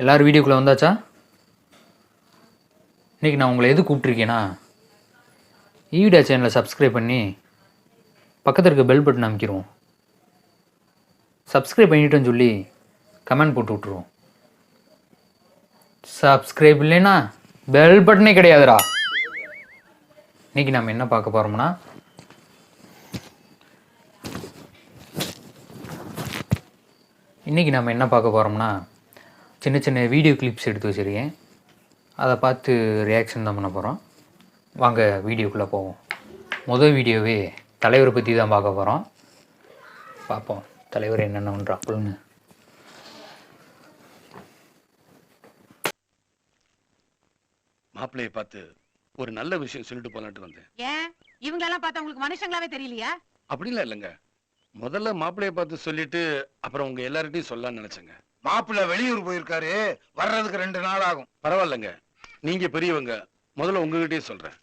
எல்லோரும் வீடியோக்குள்ளே வந்தாச்சா? இன்றைக்கி நான் உங்களை எது கூப்பிட்ருக்கேன்னா, ஈவிடியா சேனலை சப்ஸ்கிரைப் பண்ணி பக்கத்தில் இருக்க பெல் பட்டன் அமைக்கிடுவோம். சப்ஸ்கிரைப் பண்ணிட்டோன்னு சொல்லி கமெண்ட் போட்டு விட்ருவோம். சப்ஸ்கிரைப் இல்லைன்னா பெல் பட்டனே கிடையாதுடா. இன்றைக்கி நம்ம என்ன பார்க்க போகிறோம்னா, சின்ன சின்ன வீடியோ கிளிப்ஸ் எடுத்து வச்சுருக்கேன். அதை பார்த்து ரியாக்ஷன் தான் பண்ண போகிறோம். வாங்க வீடியோக்குள்ளே போவோம். முதல் வீடியோவே தலைவரை பற்றி தான் பார்க்க போகிறோம். பார்ப்போம் தலைவர் என்னென்ன பண்ணுறாப்புன்னு. மாப்பிள்ளையை பார்த்து ஒரு நல்ல விஷயம் சொல்லிட்டு போலான்ட்டு வந்தேன். ஏன் இவங்களெல்லாம் பார்த்தா உங்களுக்கு மனுஷங்களாவே தெரியலையா? அப்படிலாம் இல்லைங்க. முதல்ல மாப்பிள்ளையை பார்த்து சொல்லிட்டு அப்புறம் உங்க எல்லார்கிட்டையும் சொல்லலாம்னு நினைச்சேங்க. மாப்பிள்ளை வெளியூர் போயிருக்காரு, வர்றதுக்கு 2 நாள் ஆகும். பரவாயில்லைங்க, நீங்க பெரியவங்க, முதல்ல உங்ககிட்டயே சொல்றேன்.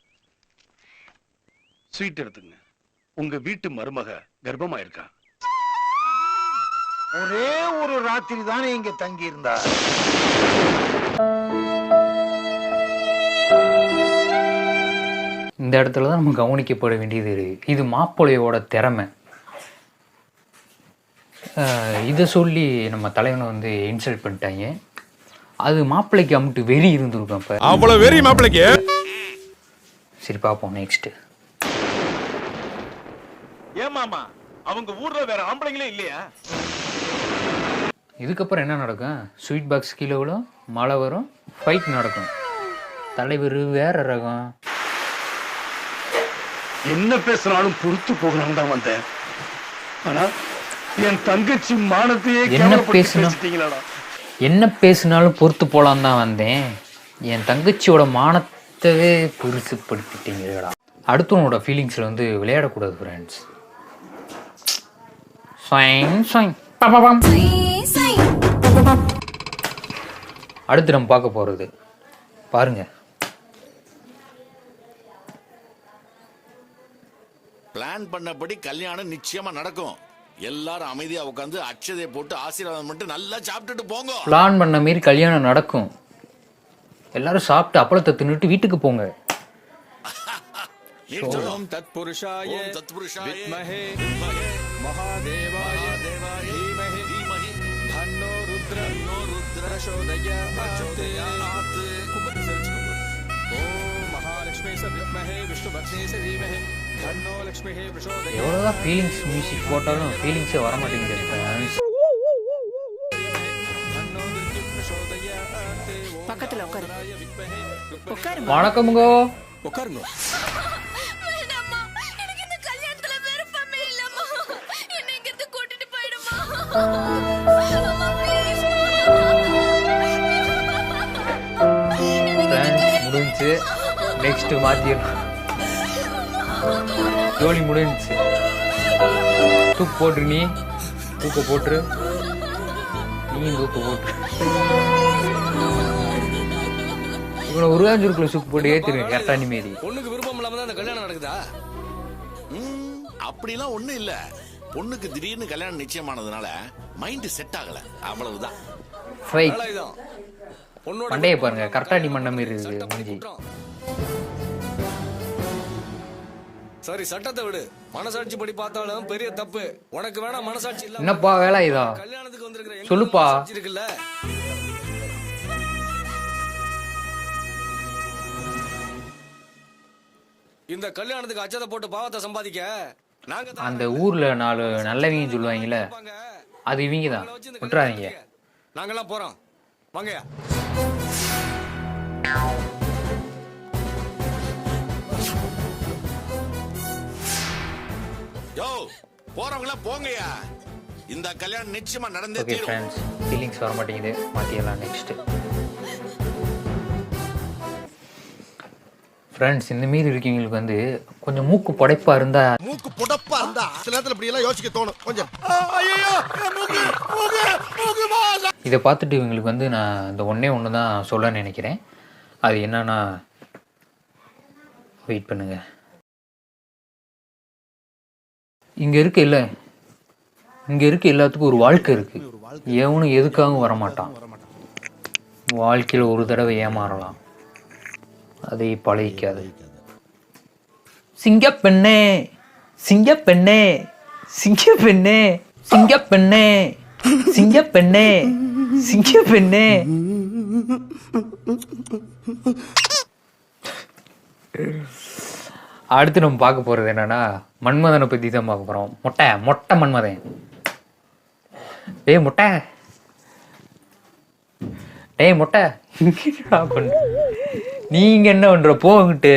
ஸ்வீட் எடுத்துங்க. உங்க வீட்டு மருமக கர்ப்பமா இருக்கா? ஒரே ஒரு ராத்திரி தானே இங்க தங்கி இருந்தா. இந்த இடத்துல தான் நம்ம கவனிக்கப்பட வேண்டியது. இது மாப்பிள்ளையோட திறமை. இதை சொல்லி நம்ம தலைவனை வந்து இன்சல்ட் பண்ணிட்டாங்க. அது மாப்பிள்ளைக்கு அம்மிட்டு வெறி இருந்திருக்கும். அப்போ அவ்வளோ வெறி மாப்பிள்ளைக்கு. சரி பார்ப்போம் நெக்ஸ்ட். ஏமாமா அவங்க ஊர்ல வேற ஆம்பளைங்களே இல்லையா? இதுக்கப்புறம் என்ன நடக்கும்? ஸ்வீட் பாக்ஸ் கீழே விழும், மழை வரும், ஃபைட் நடக்கும். தலைவர் வேற ரகம். என்ன பேசுறாலும் பொறுத்து போகலாம் தான் வந்தேன். ஆனா என் தங்கச்சி மானத்தையே என்ன பேசினாலும் பொறுத்து போலான்னு தான் வந்தேன். என் தங்கச்சியோட மானத்தவே பெருசுப்படுத்திட்டீங்கடா. அடுத்தவனோட ஃபீலிங்ஸில் வந்து விளையாடக்கூடாது ஃப்ரெண்ட்ஸ். அடுத்து நம்ம பார்க்க போகிறது பாருங்க. பிளான் பண்ணபடி கல்யாணம் நிச்சயமா நடக்கும். எல்லாரும் அமைதியா உட்காந்து அட்சதை போட்டு ஆசீர்வாதம் பண்ணிட்டு நல்லா சாப்பிட்டுட்டு போங்க. பிளான் பண்ண மாரி கல்யாணம் நடக்கும். எல்லாரும் சாப்பிட்டு அப்பளத்தை தின்னுட்டு வீட்டுக்கு போங்க. ஓம் தத்புருஷாய வித்மஹே மகாதேவாய தீமஹி தன்னோ ருத்ர பிரசோதயாத். ஓம் மகாலட்சுமி வித்மஹே விஷ்ணுபத்னி தீமஹி தன்னோ லக்ஷ்மி பிரசோதயாத். எவ்வளவுதான் ஃபீலிங்ஸ் மியூசிக் போட்டாலும் ஃபீலிங்ஸே வர மாட்டேங்குது. பக்கத்துல உட்காரு. வணக்கமுங்க. உட்காருங்க. எனக்கு இந்த கல்யாணத்துல விருப்பமே இல்லம்மா. என்னை இங்க இருந்து கூட்டிட்டு போயிடுமா. முடிஞ்சு நெக்ஸ்ட் மாத்திடலாம். ஜோலி முடிஞ்சிச்சு. தூக்கு போட்டுரு. நீ தூக்க போட்டுரு. நீ தூக்க போட்டுரு. இவனை உருவாஞ்சுருக்குள்ள சுக்கு போட்டு ஏத்திருங்க. கரெக்டா மாரி பொண்ணுக்கு விருப்பம் இல்லாம தான் அந்த கல்யாணம் நடக்குதா? அப்படிலாம் ஒண்ணும் இல்ல. பொண்ணுக்கு திடீர்னு கல்யாணம் நிச்சயமானதுனால மைண்ட் செட் ஆகல, அவ்வளவுதான். பண்டைய பாருங்க, கரெக்டாடி மண்ட மாரி இருக்கு மூஞ்சி. சரி சட்டத்தை விடு. மனசாட்சி படி பார்த்தாலும் பெரிய தப்பு. உனக்கு வேணா மனசாட்சி இல்ல. என்னப்பா வேலை இதா? கல்யாணத்துக்கு வந்திருக்கிற சொல்லுப்பா. இருக்குல்ல, இந்த கல்யாணத்துக்கு அச்சதை போட்டு பாவத்தை சம்பாதிக்க நாங்க அந்த ஊர்ல 4 நல்லவங்க சொல்லுவாங்கல்ல, அது இவங்க தான். விட்டுறாதீங்க. நாங்கெல்லாம் போறோம். வாங்கயா. யோ போறவங்கள போங்கயா. இந்த கல்யாணம் நிச்சயமா நடந்தே ஓகே தீரும். ஃப்ரெண்ட்ஸ், ஃபீலிங்ஸ் வர மாட்டேங்குது. மாத்திடலாம் நெக்ஸ்ட். ஃப்ரெண்ட்ஸ், இந்த மாரி இருக்கீங்களுக்கு வந்து கொஞ்சம் மூக்கு புடைப்பா இருந்தா, மூக்கு புடப்பா இருந்தா சில நேரத்துல இப்படி எல்லாம் யோசிக்க தோணும் கொஞ்சம். இதை பார்த்துட்டு இவங்களுக்கு வந்து நான் இந்த ஒன்று தான் சொல்ல நினைக்கிறேன். அது என்னன்னா, வெயிட் பண்ணுங்க. இங்கே இருக்க எல்லாத்துக்கும் ஒரு வாழ்க்கை இருக்கு. எவனும் எதுக்காகவும் வரமாட்டான். வாழ்க்கையில் ஒரு தடவை ஏமாறலாம், அதை பழகிக்காது. சிங்கப்பெண்ணே சிங்கப்பெண்ணே சிங்கப்பெண்ணே சிங்கப்பெண்ணே சிங்கப்பெண்ணே சிங்கப்பெண்ணே. அடுத்து நம்ம பார்க்க போகிறது என்னன்னா, மன்மதனை பற்றி தான் பார்க்க போகிறோம். மொட்டை மொட்டை மன்மதன். மொட்டை மொட்டை நீங்க என்ன பண்ற போங்கிட்டு.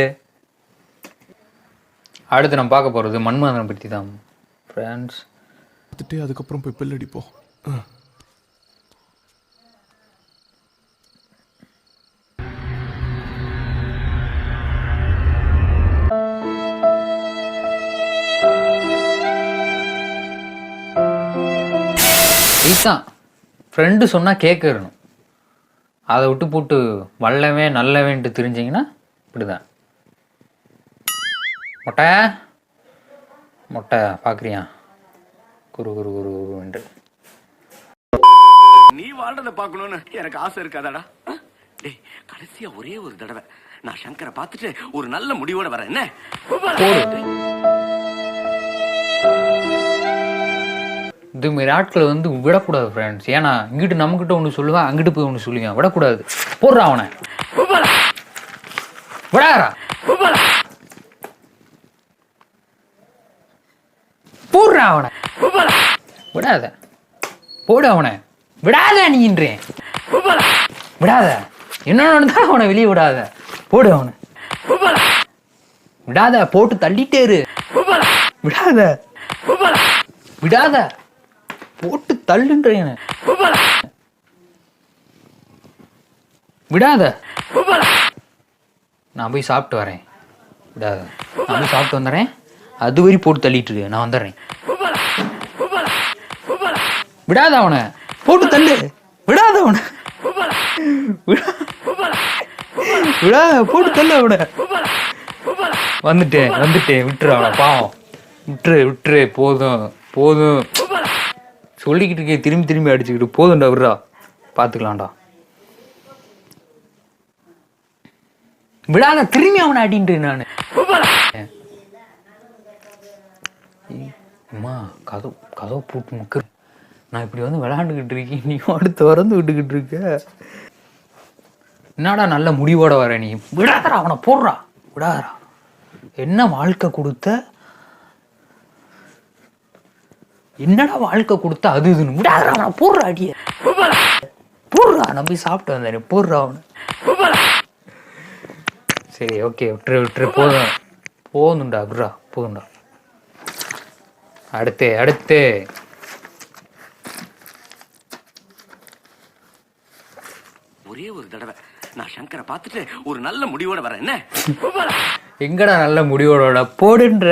அடுத்து நம்ம பார்க்க போகிறது மன்மதனை பற்றி தான் ஃப்ரெண்ட்ஸ். அதுக்கப்புறம் போய் பெல் அடிப்போம். இதுதான் ஃப்ரெண்டு சொன்னால் கேட்கணும். அதை விட்டு போட்டு வல்லவே நல்லவேன்ட்டு தெரிஞ்சிங்கன்னா இப்படிதான். மொட்டை மொட்டை பார்க்குறியா குரு குரு குரு குருன்ட்டு. நீ வாழ்றத பார்க்கணும்னு எனக்கு ஆசை இருக்காதாடா? டேய், கடைசியா ஒரே ஒரு தடவை நான் சங்கரை பார்த்துட்டு ஒரு நல்ல முடிவோட வரேன். என்ன இது மாதிரி ஆட்களை வந்து விடக்கூடாது ஃப்ரெண்ட்ஸ். ஏன்னா இங்கிட்டு நம்மகிட்ட ஒன்று சொல்லுவேன், அங்கிட்டு போய் ஒன்று சொல்லுவேன். விடக்கூடாது. போடுறா அவனை, விடாரா போடுறா அவனை, விடாத போடு அவனை, விடாத நீன்றேன், விடாத என்ன நடந்தாலும் அவனை வெளியே விடாத, போடு அவனை, விடாத போட்டு தள்ளிட்டே இரு, விடாத விடாத போட்டு தள்ளுன்றேன், விடாத நான் போய் சாப்பிட்டு வரேன், விடாத நான் போய் சாப்பிட்டு வந்துடுறேன், அது வரை போட்டு தள்ளிட்டு இருக்கு, நான் வந்துடுறேன், விடாத அவனை போட்டு தள்ளு, விடாத அவனை, விடாத போட்டு தள்ளு அவனை, வந்துட்டேன் விட்டுரு அவனை, பாவம் விட்டுரு போதும் போதும் சொல்லிக்கிட்டு இருக்கேன், திரும்பி அடிச்சுக்கிட்டு போதும்டா, விட்றா பார்த்துக்கலாம்டா, விடாத திரும்பி அவனை அடின்ட்டு நான். அம்மா கதவு பூட்டு முக்கு, நான் இப்படி வந்து விளையாண்டுக்கிட்டு இருக்கேன், நீ அடுத்து திறந்து விட்டுக்கிட்டு இருக்க, என்னடா நல்ல முடிவோட வர நீ, விடாதரா அவனை போடுறா, விடாதரா என்ன வாழ்க்கை கொடுத்த, என்னடா வாழ்க்கை கொடுத்தா அது இதுன்னு, விடாதரா அவனை போடுறா, அடிய போடுறா, நான் போய் சாப்பிட்டு வந்தேன், போடுறா அவனை. சரி ஓகே விட்டுரு போதும்டா விட்றா போதும்டா. அடுத்து ஒரே ஒரு தடவை நான் சங்கரை பார்த்துட்டு ஒரு நல்ல முடிவோட வரேன். என்ன எங்கடா நல்ல முடிவோட போடுன்ற.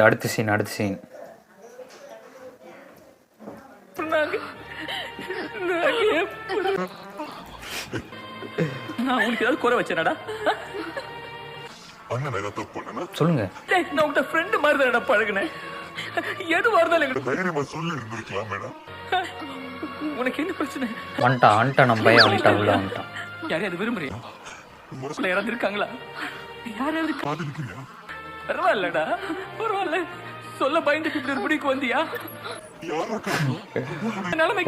அடுத்த சீன் நான் உனக்கு ஏதாவது குறை வச்சேனடா? சொல்லுங்க. நான் உங்க ஃப்ரெண்ட் மாதிரி தானடா பழகுனேன், எது வருதாலும் தைரியமா சொல்லி இருந்திருக்கலாம் மேடம். உனக்கு என்ன பிரச்சனை? வந்துட்டான் நம்ம பையன் வந்துட்டான், உள்ள வந்துட்டான். யாரையாவது விரும்புறியா? யாராவது இருக்காங்களா? யாராவது பரவாயில்லடா, பரவாயில்ல, சொல்ல பயந்துட்டு இப்படி ஒரு முடிவுக்கு வந்தியா?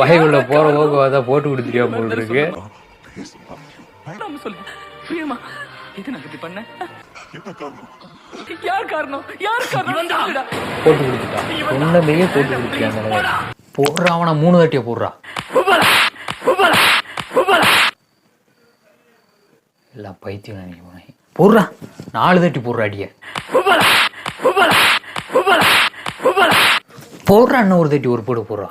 பைக்குள்ள போற போக போட்டு கொடுத்துட்டியா போல் இருக்கு. சொல்லு பிரியமா, எது நான் இப்படி பண்ண? யார் காரணம்? போட்டு கொடுத்துட்டான், சொன்னதையே போட்டு கொடுத்துட்டாங்க. போடுறா அவனை 3 தட்டிய போடுறா, எல்லாம் பைத்தியம் நினைக்க போடுறா, 4 தட்டி போடுறா, அடிய போடுறா, இன்னும் ஒரு தட்டி ஒரு போடு போடுறா.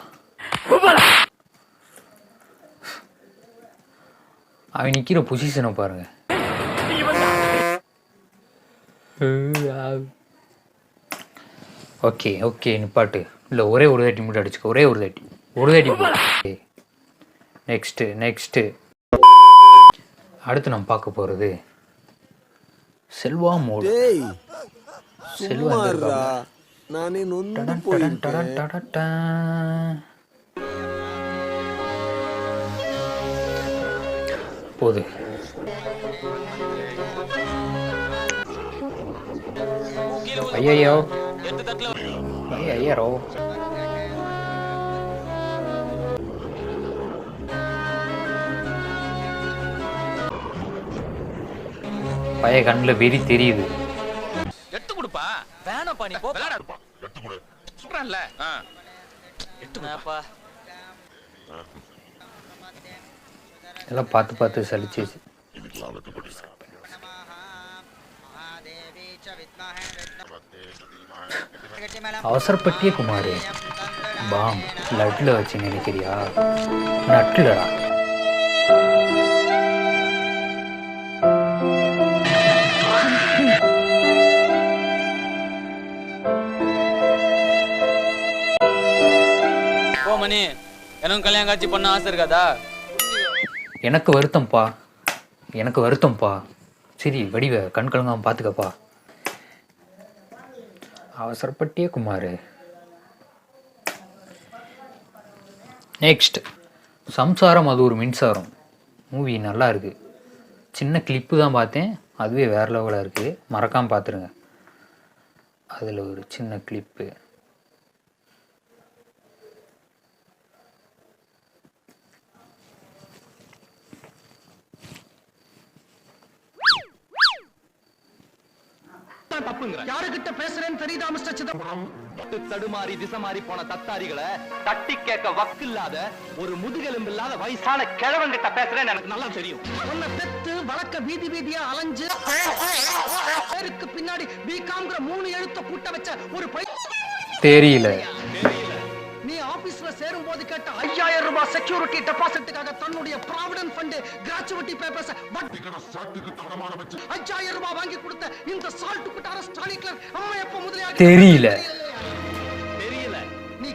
அவன் நிக்கிற பொசிஷனை பாருங்க. ஓகே நிப்பாட்டு, இல்லை ஒரே ஒரு தாட்டி மட்டும் அடிச்சுக்க, ஒரே ஒரு தாட்டி. நெக்ஸ்ட்டு அடுத்து நம்ம பார்க்க போகிறது செல்வா மோடு. செல்வா போகுது. ஐயோ ஐயரோ பைய கண்ணில் வெறி தெரியுது. எட்டு கொடுப்பா. வேணாப்பா நீ போ. எட்டு கொடு சொல்றேன்ல. எட்டு கொடுப்பா. எல்லாம் பார்த்து பார்த்து சலிச்சிச்சு. அவசரப்பட்டிய குமாரு பாம் லட்ல வச்சு நினைக்கிறியா? நட்டுலடா. மணி எனக்கு கல்யாணம் காட்சி பண்ண ஆசை இருக்காதா? எனக்கு வருத்தம்ப்பா. சரி வடிவ கண் கலங்காம பார்த்துக்கப்பா. அவசரப்பட்டியே குமார். நெக்ஸ்ட் சம்சாரம் அது ஒரு மின்சாரம் மூவி நல்லா இருக்குது. சின்ன கிளிப்பு தான் பார்த்தேன், அதுவே வேறு லெவலாக இருக்குது. மறக்காமல் பார்த்துருங்க. அதில் ஒரு சின்ன கிளிப்பு. யாருகிட்ட பேசுறேன்னு தெரியுதா மிஸ்டர் சிதம்பரம்? தடுமாறி திசமாறி போன தத்தாரிகளை தட்டி கேட்க வக்கு இல்லாத ஒரு முதுகெலும்பு இல்லாத வயசான கிழவங்கிட்ட பேசுறேன்னு எனக்கு நல்லா தெரியும். உன்னை பெத்து வழக்க வீதி வீதியா அலைஞ்சு பேருக்கு பின்னாடி பிகாம்ங்கிற 3 எழுத்த கூட்ட வச்ச ஒரு தெரியல. நீ ஆபீஸ்ல சேரும் போது கேட்ட 5000 ரூபாய் செக்யூரிட்டி டெபாசிட்டுக்காக தன்னுடைய ப்ராவிடன்ட் ஃபண்ட் கிராச்சுவிட்டி பேப்பர்ஸ் 5000 ரூபாய் வாங்கி கொடுத்த இந்த சால்ட் குட்டார ஸ்டாலிக்லர் அம்மா எப்ப முதலியாக தெரியல. நீ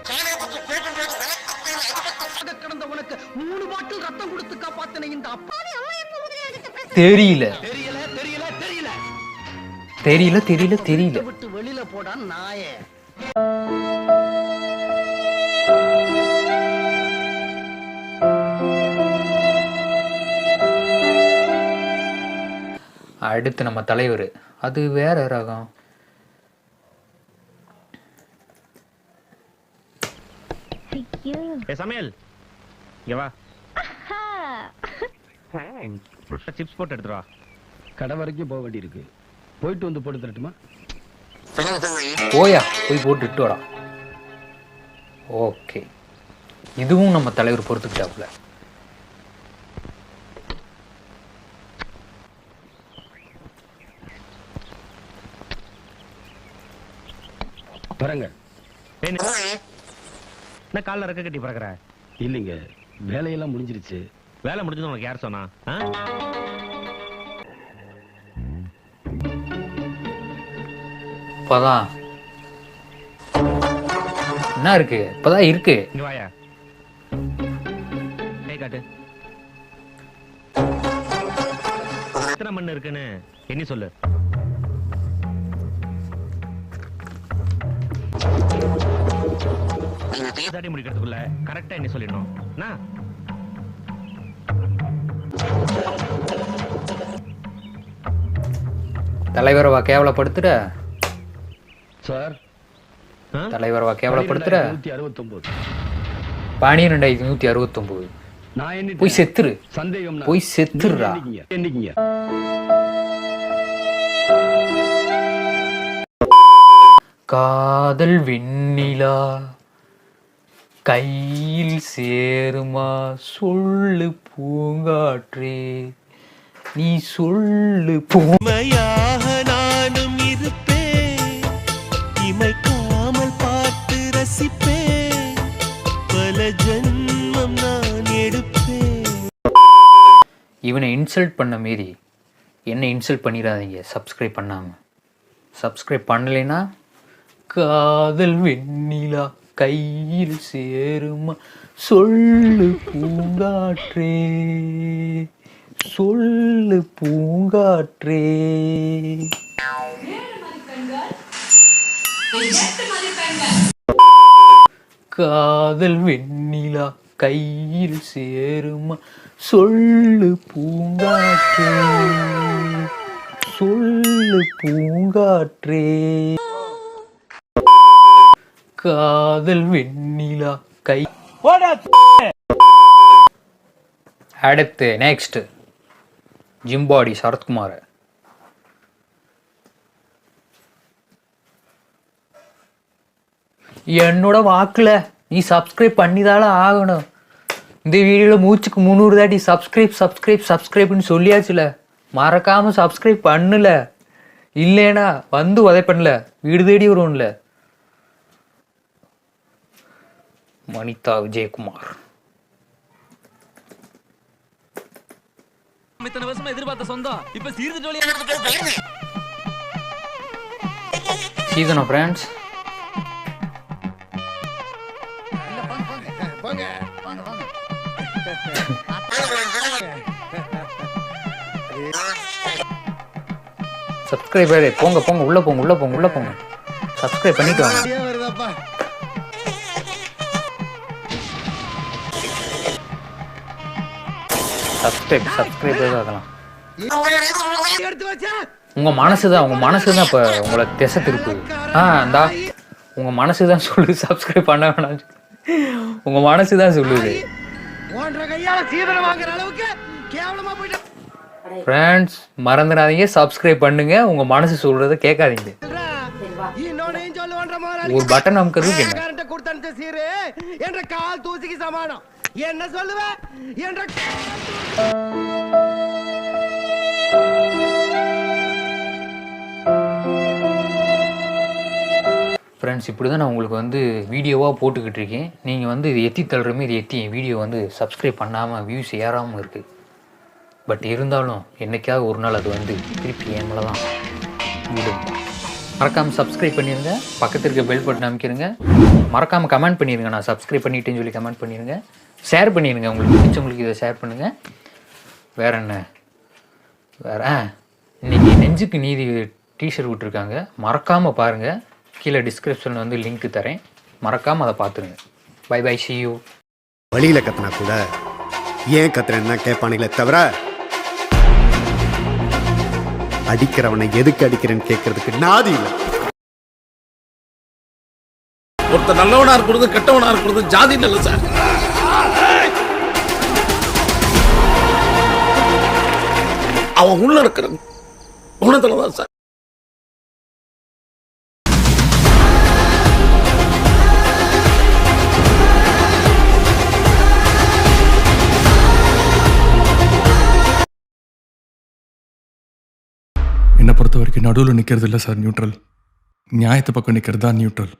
கடந்த உனக்கு 3 பாட்டில் ரத்தம் கொடுத்து காப்பாத்தின இந்த அப்பாவி அம்மா எப்ப முதலியாக தெரியல. தெரியல. விட்டு வெளியில போடா நாயே. அடுத்து நம்ம தலைவர், அது வேற ரகம். சமையல் இங்க வா. சிப்ஸ் போட்டு எடுத்துட்டு வா. கடை வரைக்கும் போக வேண்டி இருக்கு, போயிட்டு வந்து போட்டு தரட்டுமா? போயா போய் போட்டுட்டு வரா. ஓகே, இதுவும் நம்ம தலைவர் பொறுத்துக்கிட்டாப்புல. பாருங்க, என்ன காலில் ரெக்க கட்டி பறக்கிற? இல்லைங்க, வேலையெல்லாம் முடிஞ்சிருச்சு. வேலை முடிஞ்சது உனக்கு யார் சொன்னா? இப்பதான் என்ன இருக்கு? இப்பதான் இருக்கு. இங்க வாயா, கை காட்டு. எத்தனை மண் இருக்குன்னு எண்ணி சொல்லு. சாட்டி முடிக்கிறதுக்குள்ள கரெக்டா என்ன சொல்லிடணும். தலைவரவா கேவலப்படுத்துற சார், தலைவரவா கேவலப்படுத்துற. 169 12169 நான் என்ன போய் செத்துரு. சந்தேகம் போய் செத்துருடா. என்னைக்குங்க? காதல் வெண்ணிலா கையில் சேருமா சொல்லு பூங்காற்றே, நீ சொல்லு பூமையாக நானும் இருப்பேன், இமைக்காமல் பார்த்து ரசிப்பேன், பல ஜென்மம் நான் எடுப்பேன். இவனை இன்சல்ட் பண்ண மீறி என்ன இன்சல்ட் பண்ணிடாதீங்க. சப்ஸ்கிரைப் பண்ணாமல். சப்ஸ்கிரைப் பண்ணலைன்னா காதல் வெண்ணிலா கையில் சேருமா சொல்லு பூங்காற்றே, சொல்லு பூங்காற்றே. காதல் வெண்ணிலா கையில் சேருமா சொல்லு பூங்காற்றே சொல்லு பூங்காற்றே காதல் வெண்ணிலா கை. அடுத்து நெக்ஸ்ட் ஜிம்பாடி சரத்குமார். என்னோட வாக்குல நீ சப்ஸ்கிரைப் பண்ணிதால ஆகணும். இந்த வீடியோவில் மூச்சுக்கு 300 தாட்டி சப்ஸ்கிரைப்னு சொல்லியாச்சுல, மறக்காம சப்ஸ்கிரைப் பண்ணல. இல்லைனா வந்து உதவி பண்ணல வீடு தேடி வருவோம்ல. மனிதா விஜயகுமார். இத்தனை வருஷமா எதிர்பார்த்த சொந்தம் இப்ப சீர்திட்டு சீசனா ஃப்ரெண்ட்ஸ். சப்ஸ்கிரைபர் போங்க போங்க உள்ள போங்க உள்ள போங்க உள்ள போங்க. சப்ஸ்கிரைப் பண்ணிட்டு வாங்க. சப்ஸ்கிரைப் அதெல்லாம் உங்க மனசுதான் இப்ப உங்களை திசை திருப்புது. இந்தா உங்க மனசுதான் சொல்லுது சப்ஸ்கிரைப் பண்ண வேணாம். உங்க மனசுதான் சொல்லுது. ஃப்ரெண்ட்ஸ் மறந்துடாதீங்க, சப்ஸ்கிரைப் பண்ணுங்க. உங்க மனசு சொல்றத கேட்காதீங்க. ஒரு பட்டன் அமுக்கிறதுக்கு என்ற கால் தூசிக்கு சமானம். என்ன சொல்லுவ என்ற ஃப்ரெண்ட்ஸ் இப்படி தான் நான் உங்களுக்கு வீடியோவாக போட்டுக்கிட்டு இருக்கேன். நீங்கள் இது எத்தி தள்ளுறமே, இது எத்தி வீடியோ சப்ஸ்கிரைப் பண்ணாமல் வியூஸ் ஏறாமல் இருக்குது. பட் இருந்தாலும் என்றைக்காவது ஒரு நாள் அது திருப்பி என் மேலே தான் விடும். மறக்காமல் சப்ஸ்கிரைப் பண்ணிடுங்க. பக்கத்தில் இருக்க பெல் பட்டன் அமைக்கிடுங்க. மறக்காமல் கமெண்ட் பண்ணிடுங்க. நான் சப்ஸ்கிரைப் பண்ணிட்டேன்னு சொல்லி கமெண்ட் பண்ணிடுங்க. ஷேர் பண்ணிடுங்க. உங்களுக்கு பிடிச்சவங்களுக்கு இதை ஷேர் பண்ணுங்கள். வேற என்ன இன்றைக்கி நெஞ்சுக்கு நீதி டிஷர்ட் விட்டுருக்காங்க. மறக்காமல் பாருங்கள். கீழே டிஸ்கிரிப்ஷனில் லிங்க் தரேன். மறக்காமல் அதை பார்த்துருங்க. Bye bye, see you. வழியில் கத்தினா கூட ஏன் கத்துறேன்னா கேட்பானுங்களே தவிர அடிக்கிறவனை எதுக்கு அடிக்கிறேன்னு கேட்கறதுக்கு நாதி இல்லை. ஒருத்தர் நல்லவனா இருக்கிறது கெட்டவனா இருக்கிறது ஜாதி இல்ல சார். அவன் உள்ள இருக்கிற குணத்துலதான் சார். என்னை பொறுத்த வரைக்கும் நடுவில் நிற்கிறது இல்லை சார் நியூட்ரல். நியாயத்து பக்கம் நிற்கிறது தான் நியூட்ரல்.